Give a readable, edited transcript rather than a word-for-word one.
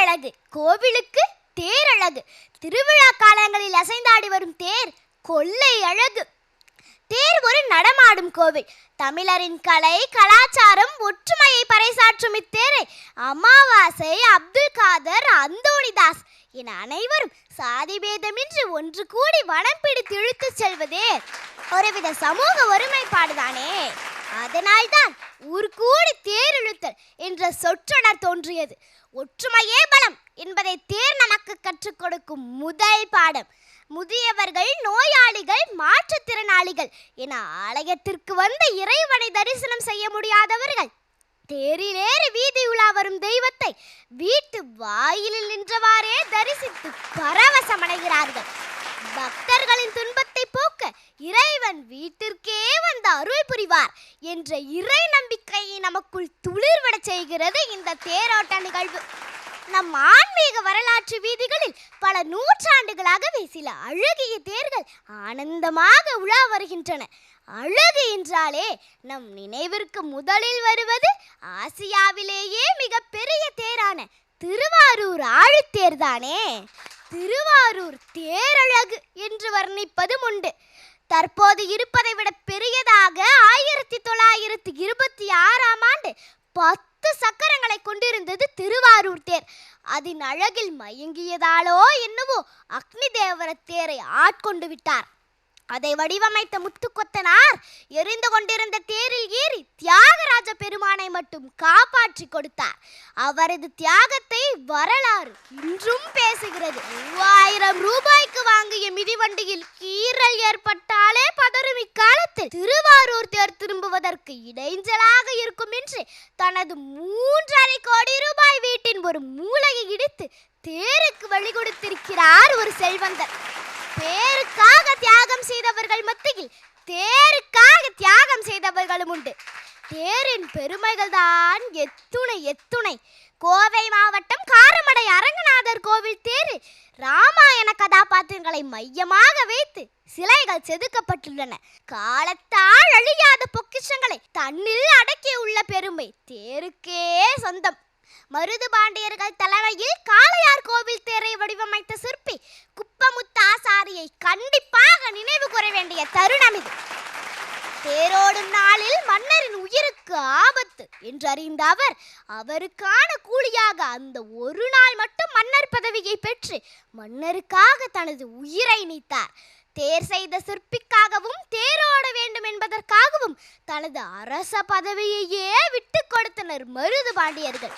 தேரழகு கோவிலுக்கு தேரழகு. திருவிழா காலங்களில் அசைந்தாடி வரும் தேர் கொள்ளை அழகு. தேர் ஒரு நடமாடும் கோவில். தமிழரின் கலை கலாச்சாரம் ஒற்றுமையை பறைசாற்றும் இத்தேரை அமாவாசை, அப்துல் காதர், அந்தோணிதாஸ் என அனைவரும் சாதி பேதமின்றி ஒன்று கூடி வனம் பிடித்து இழுத்து செல்வதே ஒருவித சமூக ஒருமைப்பாடுதானே. அதனால்தான் ஊர்கூடி தேர் இழுத்தல் என்ற சொற்றொடர் தோன்றியது. ஒற்றுமையே பலம் என்பதை தேர் நமக்கு கற்றுக் கொடுக்கும் முதல் பாடம். முதியவர்கள், நோயாளிகள், மாற்றுத்திறனாளிகள் என ஆலயத்திற்கு வந்து இறைவனை தரிசனம் செய்ய முடியாதவர்கள் தேரிலேறி வீதி உலா வரும் தெய்வத்தை வீட்டு வாயிலில் நின்றவாறே தரிசித்து பரவசமடைகிறார்கள். பக்தர்களின் துன்பத்தை போக்க இறைவன் வீட்டிற்கே வந்து அருள் புரிவார் என்ற இறை நம்பிக்கையை நமக்குள் துளிர்விட செய்கிறது இந்த தேரோட்ட நிகழ்வு. நம் ஆன்மீக வரலாற்று வீதிகளில் பல நூற்றாண்டுகளாகவே சில அழகிய தேர்கள் ஆனந்தமாக உலா வருகின்றன. அழகு என்றாலே நம் நினைவிற்கு முதலில் வருவது ஆசியாவிலேயே மிக பெரிய தேரான திருவாரூர் ஆழித்தேர்தானே. திருவாரூர் தேரழகு என்று வர்ணிப்பதும் உண்டு. தற்போது இருப்பதை விட பெரியதாக 1926ஆம் ஆண்டு 10 சக்கரங்களை கொண்டிருந்தது திருவாரூர் தேர். அதன் அழகில் மயங்கியதாலோ என்னவோ அக்னி தேவர தேரை ஆட்கொண்டு விட்டார். அதை வடிவமைத்த முத்துக்கொத்தனார் எரிந்து கொண்டிருந்த தேரில் ஏறி தியாகராஜ பெருமானை மட்டும் காப்பாற்றி கொடுத்தார். அவரது தியாகத்தை வரலாறு இன்றும் பேசுகிறது. 3000 ரூபாய்க்கு வாங்கிய மிதிவண்டியில் கீறல் ஏற்பட்டாலே பதறும் இக்காலத்தில் திருவாரூர் தேர் திரும்புவதற்கு இடைஞ்சலாக இருக்கும் என்று தனது 3.5 கோடி ரூபாய் வீட்டின் ஒரு மூலையை இடித்து தேருக்கு வழி கொடுத்திருக்கிறார் ஒரு செல்வந்தர். பேருக்காக தியாகம் செய்தவர்கள் மத்தியில் தேருக்காக தியாகம் செய்தவர்களும் உண்டு. தேரின் பெருமைகள் தான் எத்துணை எத்துணை. கோவை மாவட்டம் காரமடை அரங்கநாதர் கோவில் தேரில் ராமாயண கதாபாத்திரங்களை மையமாக வைத்து சிலைகள் செதுக்கப்பட்டுள்ளன. காலத்தால் அழியாத பொக்கிஷங்களை தன்னில் அடக்கியுள்ள பெருமை தேருக்கே சொந்தம். மருது பாண்டியர்கள் தலைமையில் காளையார் கோவில் தேரை வடிவமைத்த சிற்பி குப்பமுத்து ஆசாரியை கண்டிப்பாக நினைவு கூற வேண்டிய தருணம் இது. தேரோடும் நாளில் மன்னரின் உயிருக்கு ஆபத்து என்று அறிந்த அவர் அவருக்கான கூலியாக அந்த ஒரு நாள் மட்டும் மன்னர் பதவியை பெற்று மன்னருக்காக தனது உயிரை நீத்தார். தேர் செய்த சிற்பிக்காகவும் தேரோட வேண்டும் என்பதற்காகவும் தனது அரச பதவியையே விட்டு கொடுத்தனர் மருது பாண்டியர்கள்.